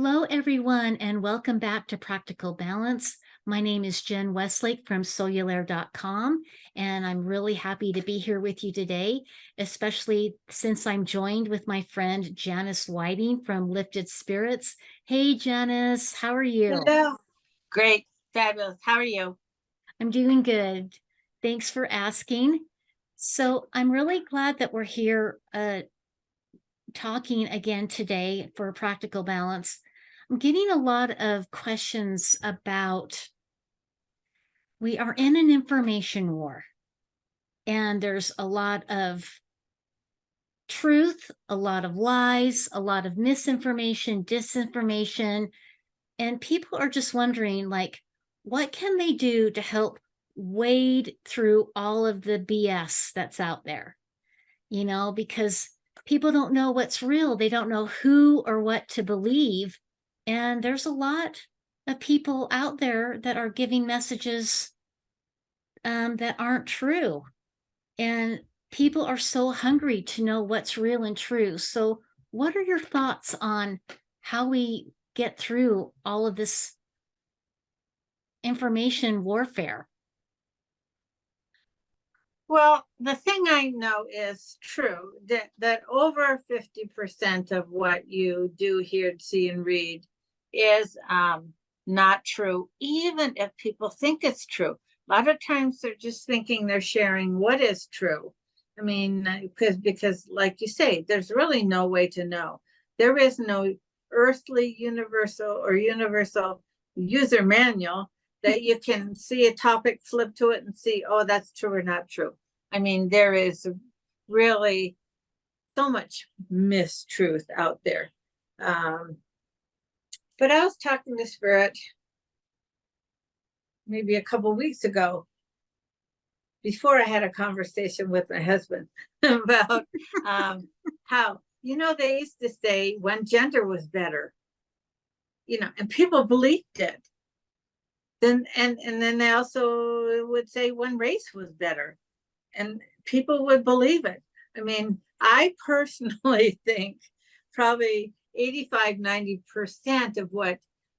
Hello, everyone, and welcome back to Practical Balance. My name is Jen Westlake from Soululaire.com, and I'm really happy to be here with you today, especially since I'm joined with my friend Janice Whiting from Lifted Spirits. Hey, Janice, how are you? Hello. Great. Fabulous. How are you? I'm doing good. Thanks for asking. So I'm really glad that we're here talking again today for Practical Balance. I'm getting a lot of questions about we are in an information war, and there's a lot of truth, a lot of lies, a lot of misinformation, disinformation, and people are just wondering, like, what can they do to help wade through all of the BS that's out there? Because people don't know what's real. They don't know who or what to believe. And there's a lot of people out there that are giving messages that aren't true. And people are so hungry to know what's real and true. So, what are your thoughts on how we get through all of this information warfare? Well, the thing I know is true that over 50% of what you do, hear, see, and read is not true, even if people think it's true. A lot of times they're just thinking they're sharing what is true. I mean, because like you say, there's really no way to know. There is no earthly universal or universal user manual that you can see a topic, flip to it, and see, oh, that's true or not true. I mean, there is really so much mistruth out there. But I was talking to Spirit maybe a couple of weeks ago, before I had a conversation with my husband about how, they used to say one gender was better, and people believed it. Then then they also would say one race was better, and people would believe it. I mean, I personally think probably 85-90% of what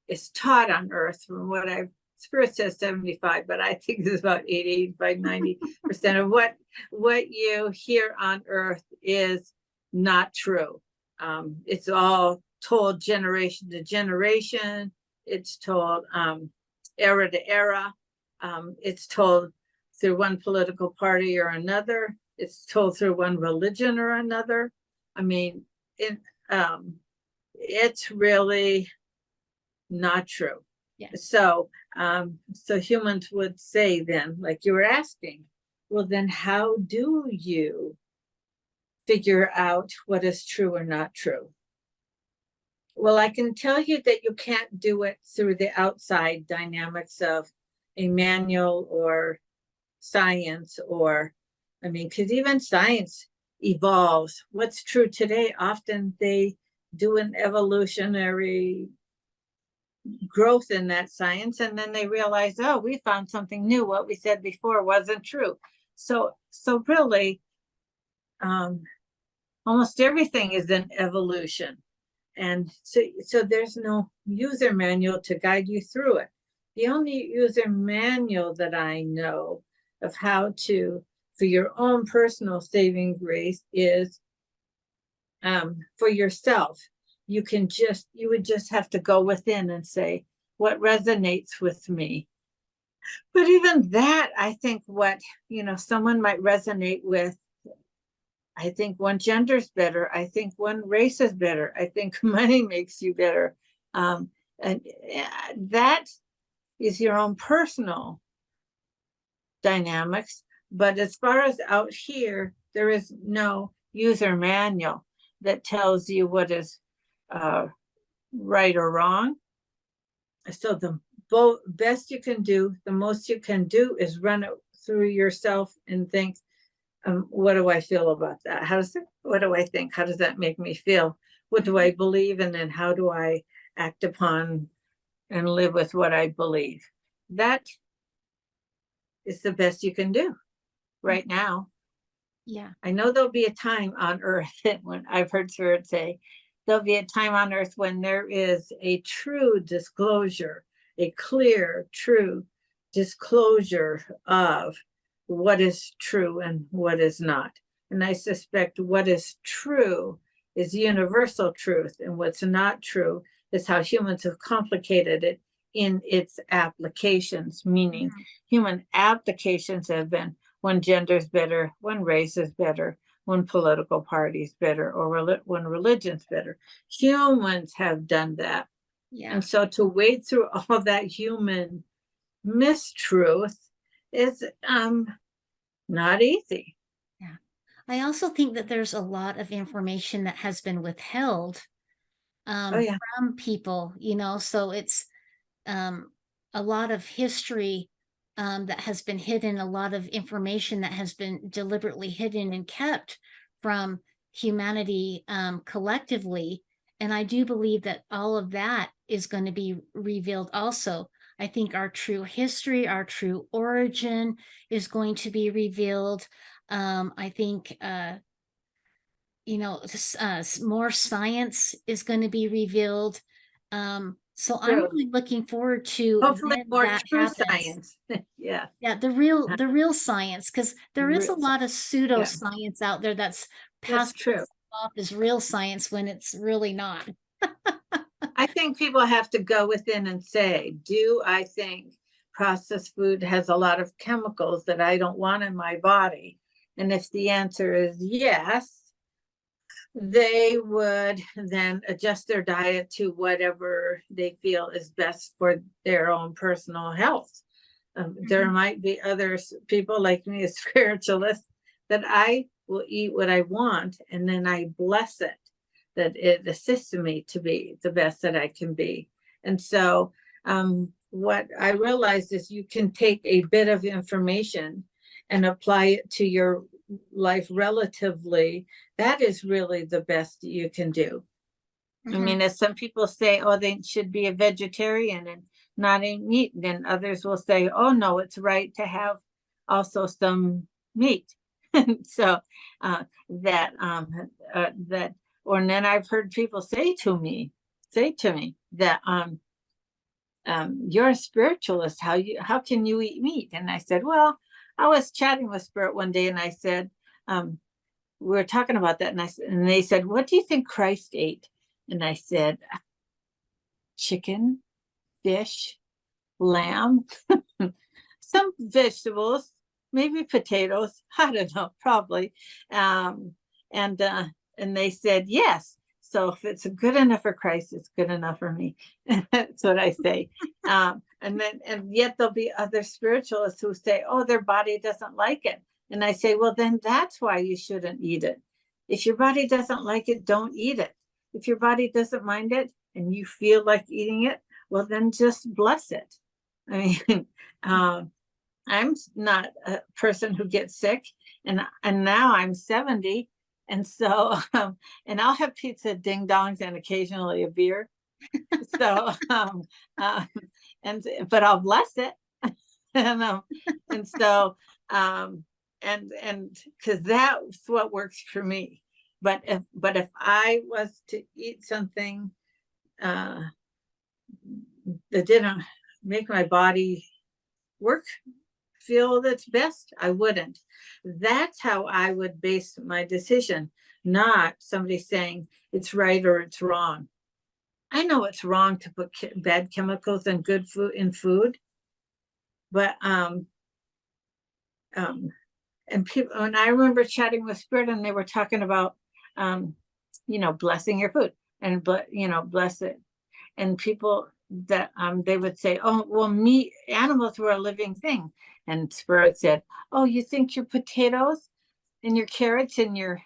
is taught on earth, from what I've Spirit says 75, but I think it's about 85-90% of what you hear on earth is not true. It's all told generation to generation. It's told era to era. It's told through one political party or another. It's told through one religion or another. I mean, it's really not true. Yeah. So humans would say then, like you were asking, well, then how do you figure out what is true or not true? Well, I can tell you that you can't do it through the outside dynamics of a manual or science, because even science evolves. What's true today, often they do an evolutionary growth in that science, and then they realize, oh, we found something new. What we said before wasn't true. So really, almost everything is an evolution. And so there's no user manual to guide you through it. The only user manual that I know of how to, for your own personal saving grace, is for yourself. You would just have to go within and say, what resonates with me? But even that, I think someone might resonate with, I think one gender is better. I think one race is better. I think money makes you better. And that is your own personal dynamics. But as far as out here, there is no user manual that tells you what is right or wrong. So the best you can do, the most you can do, is run it through yourself and think, what do I feel about that? What do I think? How does that make me feel? What do I believe? And then how do I act upon and live with what I believe? That is the best you can do right now. Yeah. I know there'll be a time on earth when I've heard Spirit say there'll be a time on earth when there is a true disclosure, a clear, true disclosure of what is true and what is not. And I suspect what is true is universal truth, and what's not true is how humans have complicated it in its applications, meaning human applications have been one gender is better, one race is better, one political party is better, or one religion's better. Humans have done that. Yeah. And so to wade through all that human mistruth is not easy. Yeah. I also think that there's a lot of information that has been withheld Oh yeah. from people, so it's a lot of history that has been hidden, a lot of information that has been deliberately hidden and kept from humanity collectively. And I do believe that all of that is going to be revealed also. I think our true history, our true origin is going to be revealed. I think, more science is going to be revealed. So I'm True. really looking forward to Hopefully when more that true happens. science. Yeah. Yeah, the real science, because there is a Real lot of Yeah, pseudoscience out there that's that's passed true. off as real science when it's really not. I think people have to go within and say, do I think processed food has a lot of chemicals that I don't want in my body? And if the answer is yes, they would then adjust their diet to whatever they feel is best for their own personal health. There might be other people like me, a spiritualist, that I will eat what I want and then I bless it, that it assists me to be the best that I can be. And so, what I realized is you can take a bit of information and apply it to your life relatively. That is really the best you can do. I mean, as some people say, oh, they should be a vegetarian and not eat meat, then others will say, oh, no, it's right to have also some meat. So that or then I've heard people say to me that you're a spiritualist. How can you eat meat? And I said, well, I was chatting with Spirit one day, and I said, we were talking about that, and they said, what do you think Christ ate? And I said, chicken, fish, lamb, some vegetables, maybe potatoes. I don't know, probably. And they said yes. So if it's good enough for Christ, it's good enough for me. That's what I say. And yet there'll be other spiritualists who say, oh, their body doesn't like it. And I say, well, then that's why you shouldn't eat it. If your body doesn't like it, don't eat it. If your body doesn't mind it and you feel like eating it, well, then just bless it. I mean, I'm not a person who gets sick, and now I'm 70, and so and I'll have pizza ding dongs and occasionally a beer. So but I'll bless it, and so and because that's what works for me. But if I was to eat something that didn't make my body work feel that's best, I wouldn't. That's how I would base my decision, not somebody saying it's right or it's wrong. I know it's wrong to put bad chemicals and good food in food, but and people, and I remember chatting with Spirit, and they were talking about blessing your food and bless it. And people that they would say, oh, well, meat, animals were a living thing. And Spirit said, oh, you think your potatoes and your carrots and your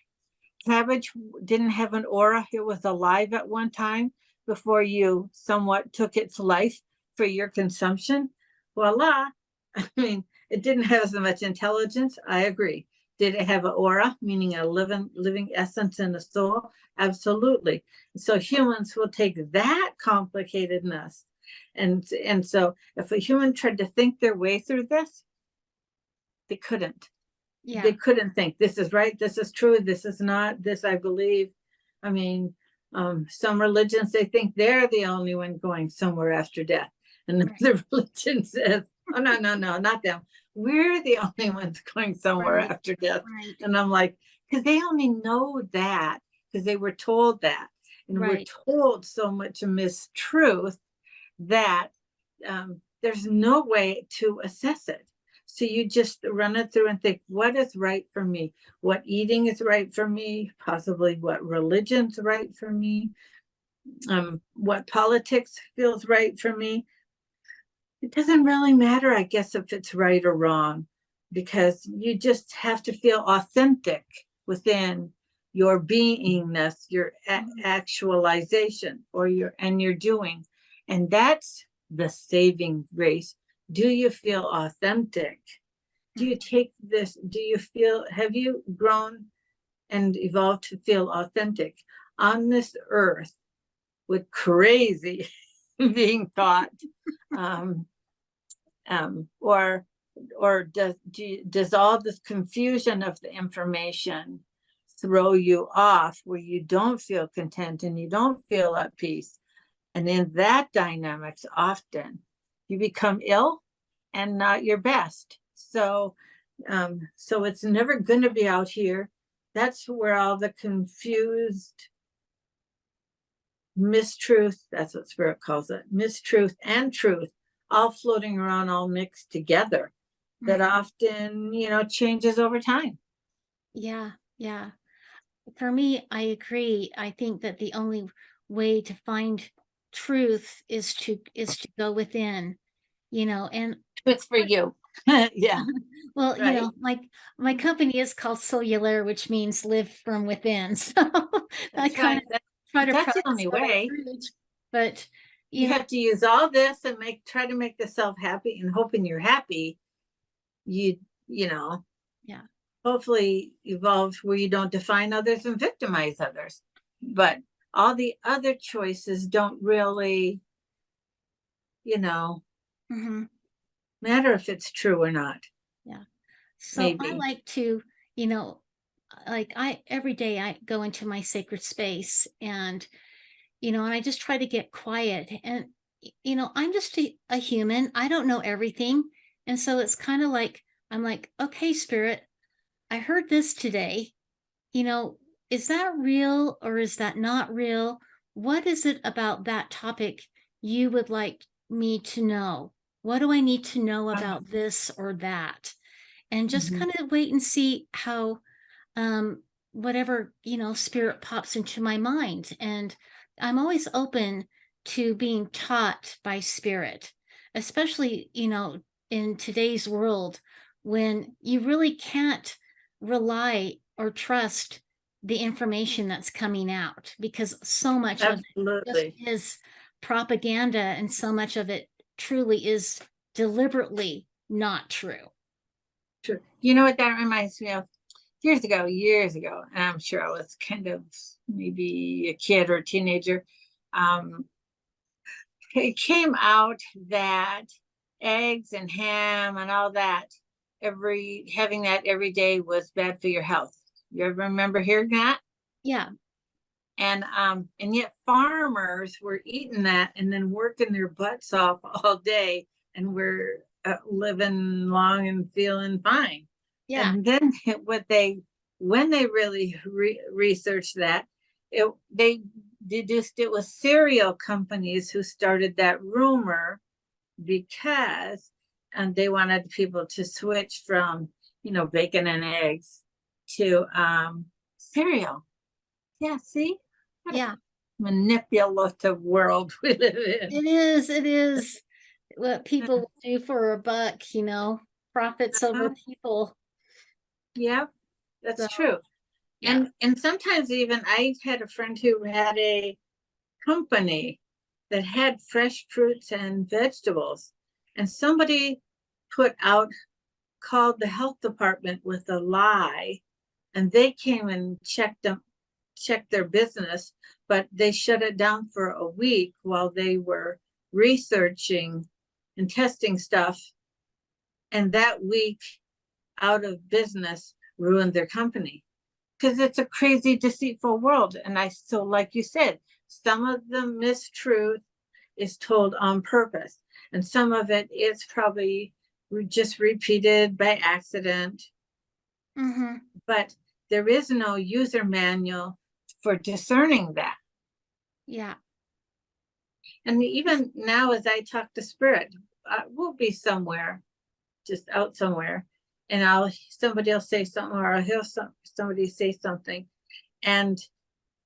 cabbage didn't have an aura? It was alive at one time before you somewhat took its life for your consumption. Voila. I mean, it didn't have as much intelligence. I agree. Did it have an aura, meaning a living essence and a soul? Absolutely. So humans will take that complicatedness. And so if a human tried to think their way through this, they couldn't. Yeah. They couldn't think this is right, this is true, this is not, this I believe. I mean, Some religions, they think they're the only one going somewhere after death. And Right. the religion says, oh, no, no, no, not them. We're the only ones going somewhere Right. after death. Right. And I'm like, because they only know that because they were told that. And we're Right. told so much mistruth that there's no way to assess it. So you just run it through and think, what is right for me? What eating is right for me? Possibly what religion's right for me? What politics feels right for me? It doesn't really matter, I guess, if it's right or wrong, because you just have to feel authentic within your beingness, your actualization, or your doing. And that's the saving grace. Do you feel authentic? Do you take this? Do you feel, have you grown and evolved to feel authentic on this earth with crazy being taught? Or does all this confusion of the information throw you off where you don't feel content and you don't feel at peace? And in that dynamics, often you become ill and not your best. So it's never going to be out here. That's where all the confused mistruth, that's what Spirit calls it, mistruth and truth, all floating around, all mixed together, that often, changes over time. Yeah. Yeah. For me, I agree. I think that the only way to find truth is to go within, and It's for you. Yeah, well, right. my company is called Soululaire, which means live from within. So I That's kind right. of try to That's the practice only what I way. preach, but You have to use all this and try to make the self happy, and hoping you're happy. You you know yeah. hopefully evolve where you don't define others and victimize others. But all the other choices don't really, you know, hmm matter if it's true or not. Yeah. So I Maybe. like to, you know, like I every day I go into my sacred space and and I just try to get quiet. And, I'm just a human. I don't know everything. And so it's kind of like, I'm like, okay, spirit, I heard this today. You know, is that real or is that not real? What is it about that topic you would like me to know? What do I need to know about this or that? And just Mhm. kind of wait and see how whatever spirit pops into my mind. And I'm always open to being taught by spirit, especially in today's world when you really can't rely or trust the information that's coming out, because so much of it just Absolutely. is propaganda and so much of it truly is deliberately not true. True. You know what that reminds me of? Years ago, and I'm sure I was kind of maybe a kid or a teenager. Um, it came out that eggs and ham and all that, having that every day was bad for your health. You ever remember hearing that? Yeah. And yet farmers were eating that and then working their butts off all day, and we're living long and feeling fine. Yeah. And then when they really researched that, they deduced it was cereal companies who started that rumor, because and they wanted people to switch from bacon and eggs to cereal. Yeah, see? What a Yeah. manipulative world we live in. It is what people will do for a buck, profits over Uh, people. yeah, So, that's true. yeah. And sometimes even I had a friend who had a company that had fresh fruits and vegetables, and somebody put out called the health department with a lie, and they came and checked their business, but they shut it down for a week while they were researching and testing stuff. And that week out of business ruined their company because it's a crazy, deceitful world. And so like you said, some of the mistruth is told on purpose, and some of it is probably just repeated by accident. Mm-hmm. But there is no user manual for discerning that. Yeah. And even now, as I talk to spirit, we'll be somewhere, just out somewhere, and somebody will say something, or I'll hear somebody say something, and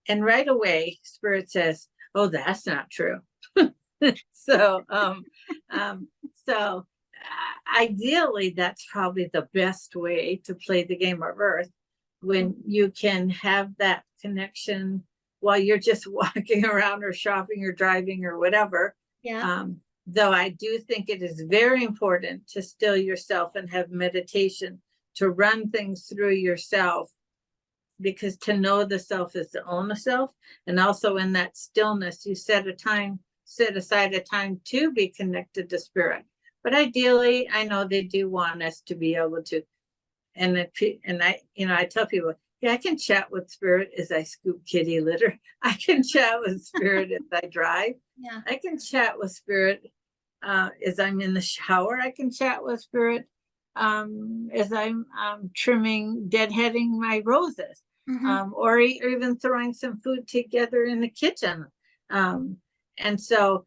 right away, spirit says, "Oh, that's not true." So, so ideally, that's probably the best way to play the game of Earth, when you can have that connection while you're just walking around or shopping or driving or whatever. Yeah. Though I do think it is very important to still yourself and have meditation to run things through yourself, because to know the self is to own the self. And also in that stillness, you set aside a time to be connected to spirit. But ideally, I know they do want us to be able to, and I tell people, yeah, I can chat with spirit as I scoop kitty litter. I can chat with spirit as I drive. Yeah. I can chat with spirit as I'm in the shower. I can chat with spirit as I'm deadheading my roses, Mm-hmm. or even throwing some food together in the kitchen. And so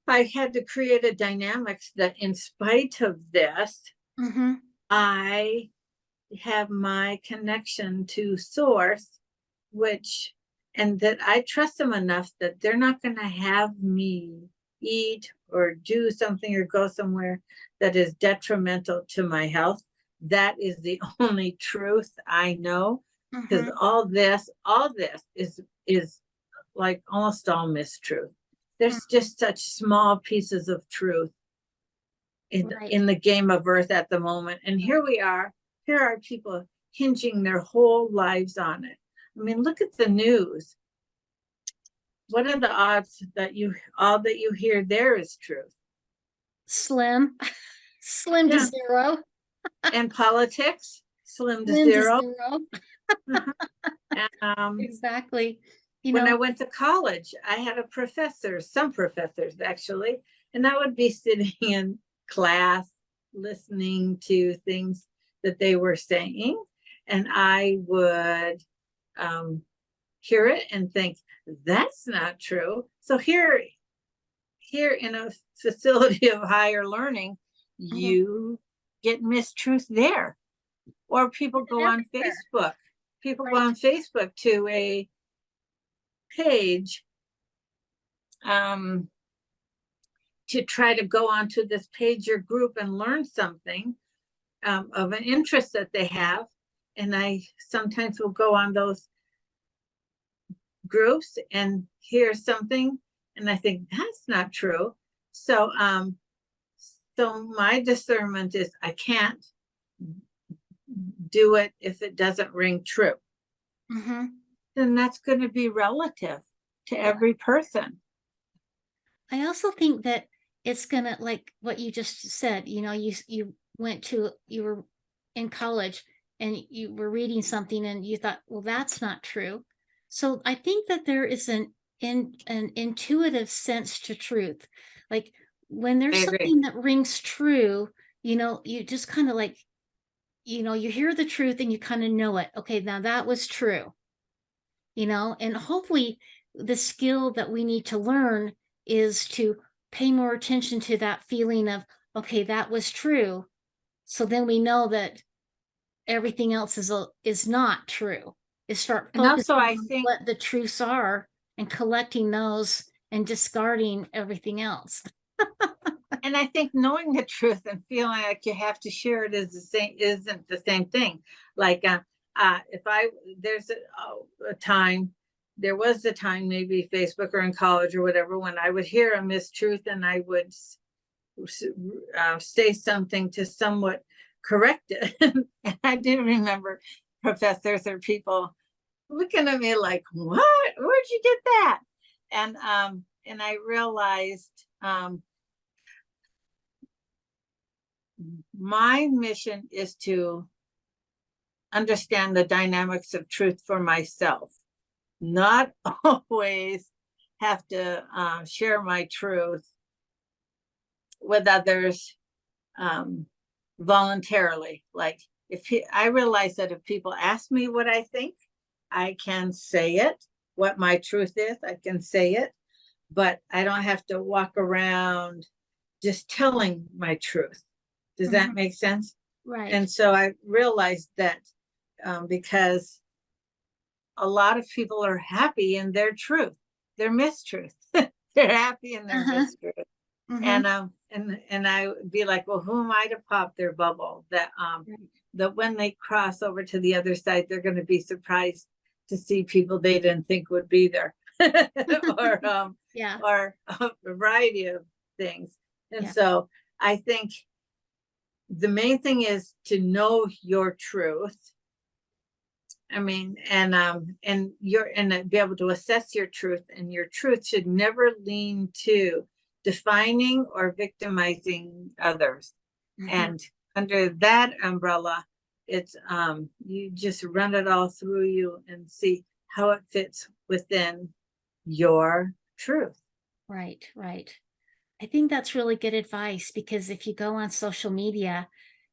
I had to create a dynamics that, in spite of this, Mm-hmm. I have my connection to source, and that I trust them enough that they're not going to have me eat or do something or go somewhere that is detrimental to my health. That is the only truth I know, because Mm-hmm. all this is like almost all mistruth. There's just such small pieces of truth Right. in the game of Earth at the moment. And here are people hinging their whole lives on it. I mean, look at the news. What are the odds that all that you hear there is truth? Slim. Slim to Yeah. zero. And politics, slim to Slim to zero. zero. Mhm. And, Exactly. You when I know, went to college, I had some professors actually, and I would be sitting in class listening to things that they were saying, and I would hear it and think, that's not true. So here in a facility of higher learning, mhm, you get mistruth there. Or people go on everywhere. Facebook. People go Right. on Facebook to a page to try to go onto this page or group and learn something of an interest that they have. And I sometimes will go on those groups and hear something, and I think that's not true. So, my discernment is I can't do it if it doesn't ring true. Mm-hmm. Then that's going to be relative to Yeah. every person. I also think that it's gonna, like what you just said, you you were in college and you were reading something and you thought, well, that's not true. So I think that there is an intuitive sense to truth. Like when I there's agree. something that rings true, you just kind of like, you hear the truth and you kind of know it. Okay, now that was true, and hopefully the skill that we need to learn is to pay more attention to that feeling of, okay, that was true, so then we know that everything else is not true, is start And focusing also, I on think, what the truths are and collecting those and discarding everything else. knowing the truth and feeling like you have to share it isn't the same thing. Like, if there was a time, maybe Facebook or in college or whatever, when I would hear a mistruth and I would say something to somewhat correct it. And I do remember professors or people looking at me like, "What? Where'd you get that?" And I realized my mission is to understand the dynamics of truth for myself, not always have to share my truth with others voluntarily. Like I realize that if people ask me what I think, I can say it. What my truth is, I can say it, but I don't have to walk around just telling my truth. Does that make sense? Right. And so I realized that because a lot of people are happy in their truth, their mistruth. They're happy in their mistruth. And I would be like, well, who am I to pop their bubble? That when they cross over to the other side, they're going to be surprised to see people they didn't think would be there, or or a variety of things. And so I think the main thing is to know your truth. I mean, and be able to assess your truth, and your truth should never lean to defining or victimizing others. And under that umbrella, it's you just run it all through you and see how it fits within your truth. Right, right. I think that's really good advice, because if you go on social media,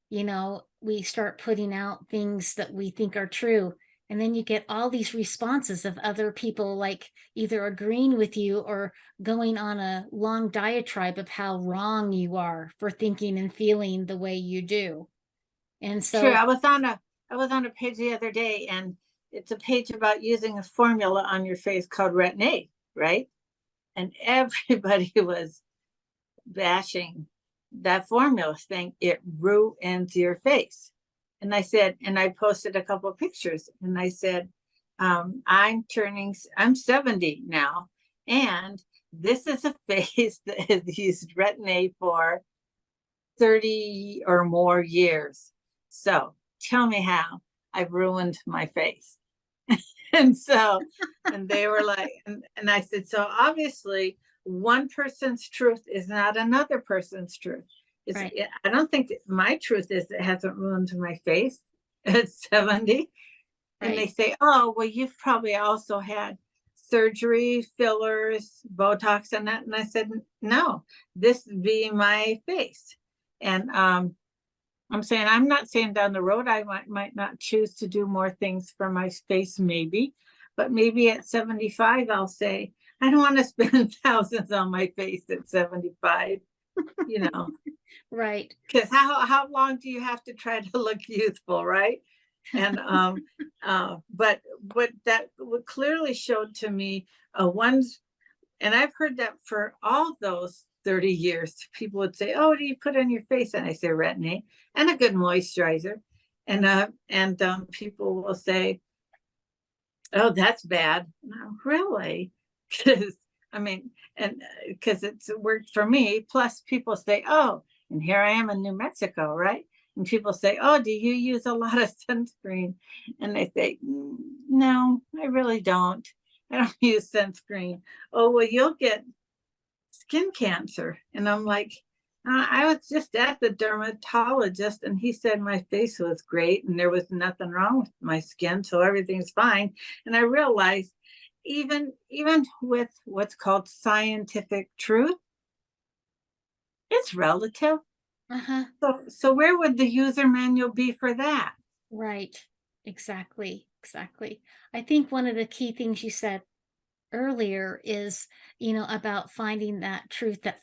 we start putting out things that we think are true. And then you get all these responses of other people, like either agreeing with you or going on a long diatribe of how wrong you are for thinking and feeling the way you do. And True. so, I was on a page the other day, and it's a page about using a formula on your face called retin-A, right? And everybody was bashing that formula, saying it ruins your face. And I said, and I posted a couple of pictures, and I said, I'm 70 now, and this is a face that has used retin-A for 30 or more years. So tell me how I've ruined my face. And they were like, and I said, so obviously one person's truth is not another person's truth. right. I don't think my truth is it hasn't ruined my face at 70. And they say, oh, well, you've probably also had surgery, fillers, Botox, and that. And I said, no, this be my face. And I'm saying, I'm not saying down the road I might not choose to do more things for my face, maybe, but maybe at 75 I'll say, I don't want to spend thousands on my face at 75. Right. Because how long do you have to try to look youthful, right? And but what clearly showed to me one's, and I've heard that for all those 30 years, people would say, oh, what do you put on your face? And I say retin-A and a good moisturizer. And people will say, oh, that's bad. No, really? Because I mean, and because it's worked for me. Plus people say, oh, and here I am in New Mexico, right? And people say, oh, do you use a lot of sunscreen? And they say, no, I really don't. I don't use sunscreen. Oh, well, you'll get skin cancer. And I'm like, I was just at the dermatologist, and he said my face was great and there was nothing wrong with my skin, so everything's fine. And I realized even with what's called scientific truth, it's relative. So where would the user manual be for that? Right. Exactly. Exactly. I think one of the key things you said earlier is, about finding that truth that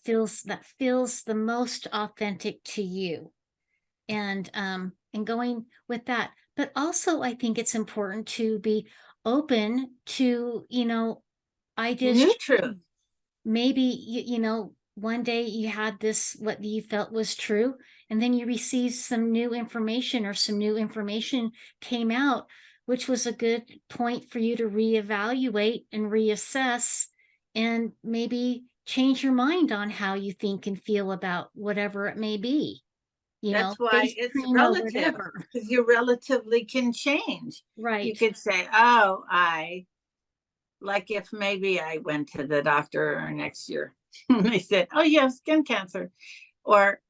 feels the most authentic to you, and going with that. But also I think it's important to be open to, ideas New truth. maybe one day you had this what you felt was true, and then you received some new information, or some new information came out, which was a good point for you to reevaluate and reassess, and maybe change your mind on how you think and feel about whatever it may be, That's why face it's cream or relative, whatever. because you relatively can change. You Right. could say, oh, like if maybe I went to the doctor next year and they said, oh, you have skin cancer. Or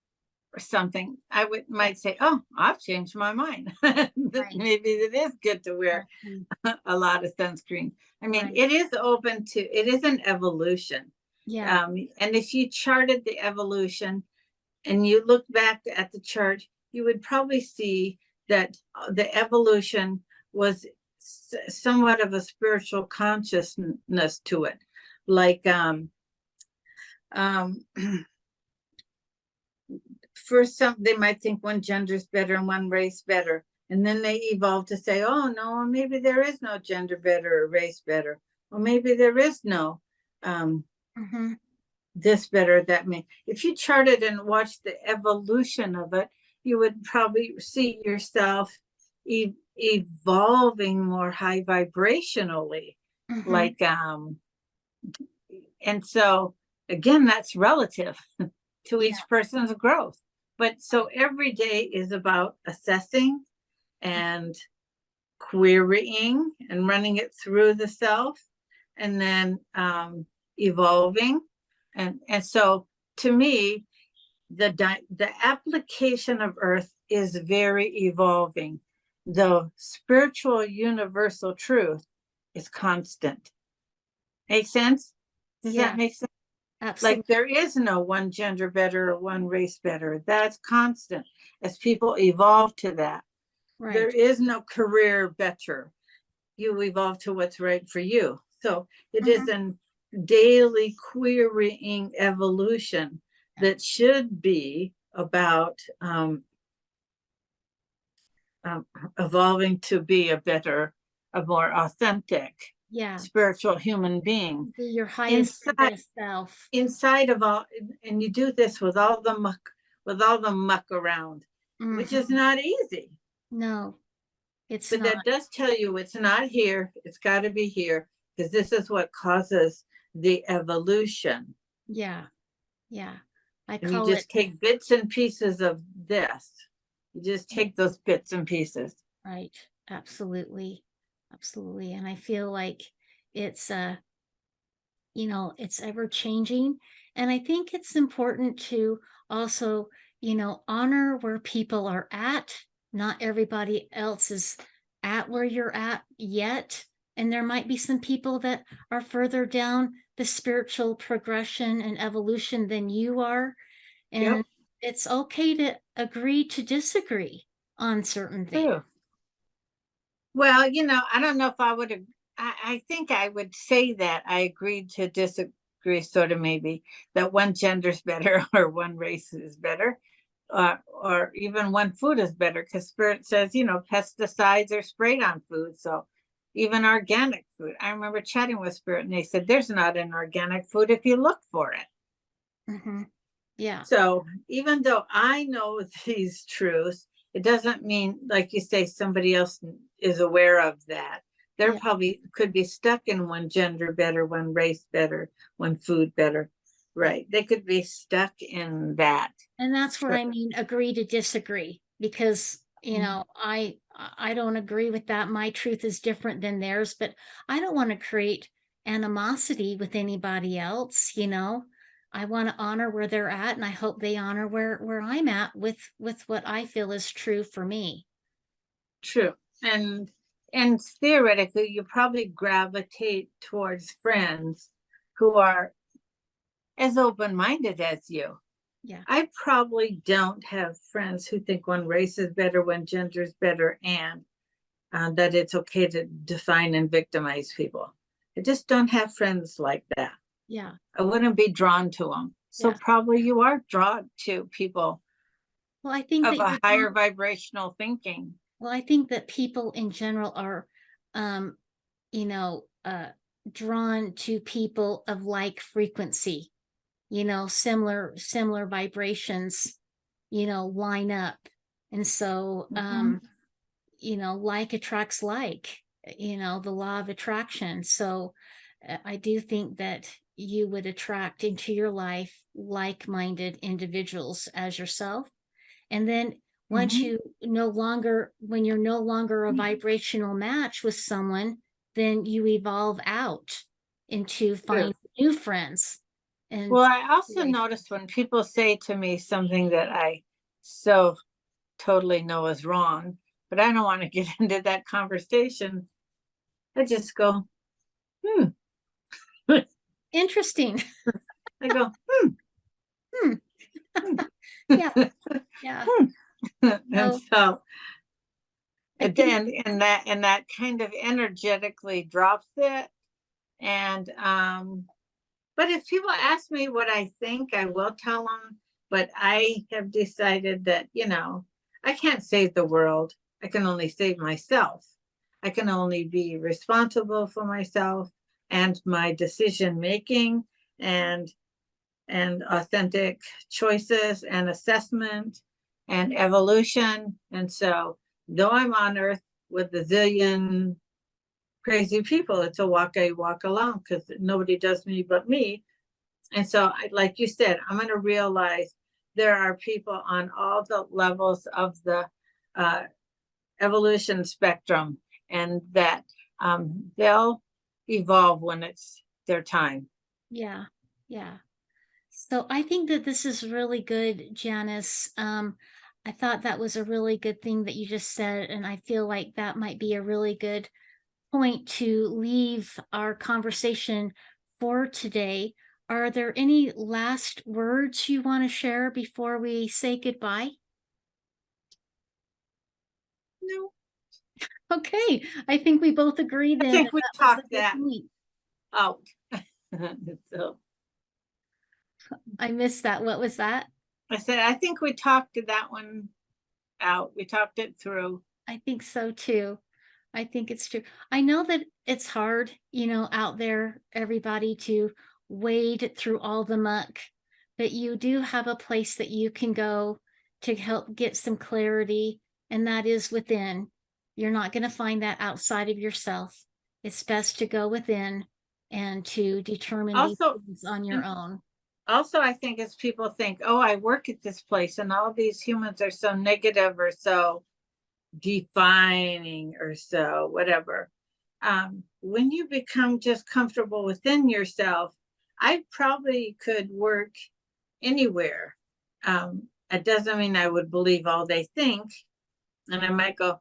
or something, I might say, oh, I've changed my mind. Right. Maybe it is good to wear Exactly. a lot of sunscreen. I mean, Right. it is open to, it is an evolution. Yeah. And if you charted the evolution and you look back at the chart, you would probably see that the evolution was somewhat of a spiritual consciousness to it. Like, um, first some they might think one gender is better and one race better, and then they evolve to say, oh no, maybe there is no gender better or race better, or maybe there is no Hmm. this better, that may. If you charted and watched the evolution of it, you would probably see yourself evolving more high vibrationally, Hmm. like and so again, that's relative to Yeah. each person's growth. But so every day is about assessing and querying and running it through the self, and then evolving. And so to me, the application of earth is very evolving. The spiritual universal truth is constant. Make sense? Does that Yeah. make sense? Like Absolutely. there is no one gender better or one race better. That's constant as people evolve to that. There Right. is no career better. You evolve to what's right for you. So it is Hmm. a daily querying evolution that should be about um, evolving to be a better, a more authentic, Yeah. spiritual human being. Be your highest and Inside best self. inside of all, and you do this with all the muck around, which is Hmm. not easy. No, it's But not. that does tell you it's not here, it's got to be here, because this is what causes the evolution. Yeah. Yeah. I And you call it just take bits and pieces of this, you just take those bits and pieces. right. Absolutely. Absolutely. And I feel like it's it's ever changing. And I think it's important to also, honor where people are at. Not everybody else is at where you're at yet. And there might be some people that are further down the spiritual progression and evolution than you are. Yep, And it's okay to agree to disagree on certain things. true. Well, I don't know if I would have, I think I would say that I agreed to disagree, sort of, maybe that one gender's better or one race is better, or even one food is better, because Spirit says, pesticides are sprayed on food. So even organic food. I remember chatting with Spirit and they said, there's not an organic food if you look for it. Hmm. Yeah. So even though I know these truths, it doesn't mean, like you say, somebody else is aware of that. They're Yeah. probably could be stuck in one gender better, one race better, one food better. Yeah. Right. They could be stuck in that. And that's where So, I mean agree to disagree because, I don't agree with that. My truth is different than theirs, but I don't want to create animosity with anybody else. I want to honor where they're at and I hope they honor where I'm at with what I feel is true for me. true. And theoretically, you probably gravitate towards friends who are as open-minded as you. Yeah. I probably don't have friends who think one race is better, one gender is better, and that it's okay to define and victimize people. I just don't have friends like that. Yeah. I wouldn't be drawn to them. So Yeah. probably you are drawn to people Well, I think of that a you're drawn. higher vibrational thinking. Well, I think that people in general are, um, you know, uh, drawn to people of like frequency, similar vibrations, line up. And so, Mhm. like attracts like, the law of attraction. So I do think that you would attract into your life like-minded individuals as yourself. And then once Mhm. you no longer, when you're no longer a vibrational match with someone, then you evolve out into True. find new friends and Well, I also relation. noticed when people say to me something that I so totally know is wrong, but I don't want to get into that conversation. I just go, Interesting. I go, Hmm. Yeah. Yeah. and So so I think, and that kind of energetically drops it. And but if people ask me what I think, I will tell them. But I have decided that, I can't save the world. I can only save myself. I can only be responsible for myself and my decision making and authentic choices and assessment and evolution. And so, though I'm on Earth with a zillion crazy people, it's a walk I walk alone because nobody does me but me. And so, like you said, I'm going to realize there are people on all the levels of the uh, evolution spectrum, and that they'll evolve when it's their time. yeah, yeah. So I think that this is really good, Janice. I thought that was a really good thing that you just said, and I feel like that might be a really good point to leave our conversation for today. Are there any last words you want to share before we say goodbye? No, Okay, I think we both agree I then think that we that was a talked good that point. out. So I missed that. What was that? I said, I think we talked that one out. We talked it through. I think so too. I think it's true. I know that it's hard, out there, everybody to wade through all the muck, but you do have a place that you can go to help get some clarity, and that is within. You're not going to find that outside of yourself. It's best to go within and to determine these Also, things on your own. also, I think as people think, oh, I work at this place and all these humans are so negative or so defining or so whatever. When you become just comfortable within yourself, I probably could work anywhere. It doesn't mean I would believe all they think, and I might go,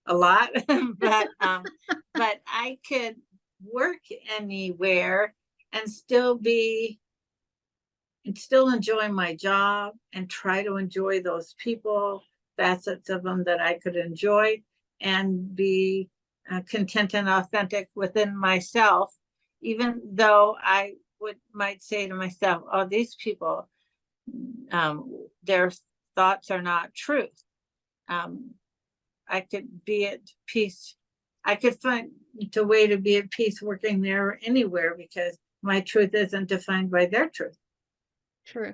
a lot, but I could work anywhere and still enjoy my job and try to enjoy those people, facets of them that I could enjoy, and be content and authentic within myself, even though I might say to myself, "Oh, these people, their thoughts are not truth." Um, I could be at peace. I could find a way to be at peace working there or anywhere because my truth isn't defined by their truth. True.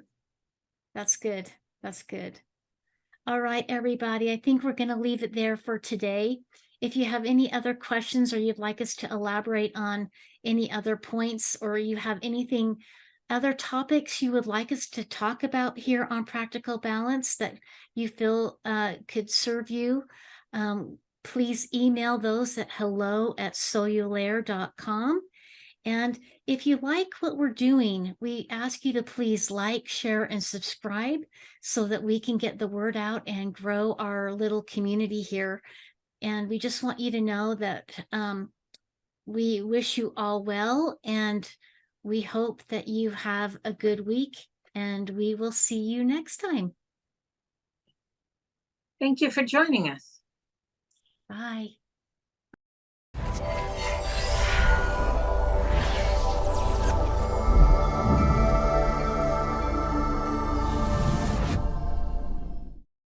That's good. That's good. All right, everybody. I think we're going to leave it there for today. If you have any other questions or you'd like us to elaborate on any other points, or you have anything, other topics you would like us to talk about here on Practical Balance that you feel could serve you, please email those at hello@soululaire.com. And if you like what we're doing, we ask you to please like, share, and subscribe so that we can get the word out and grow our little community here. And we just want you to know that we wish you all well, and we hope that you have a good week, and we will see you next time. Thank you for joining us. Bye.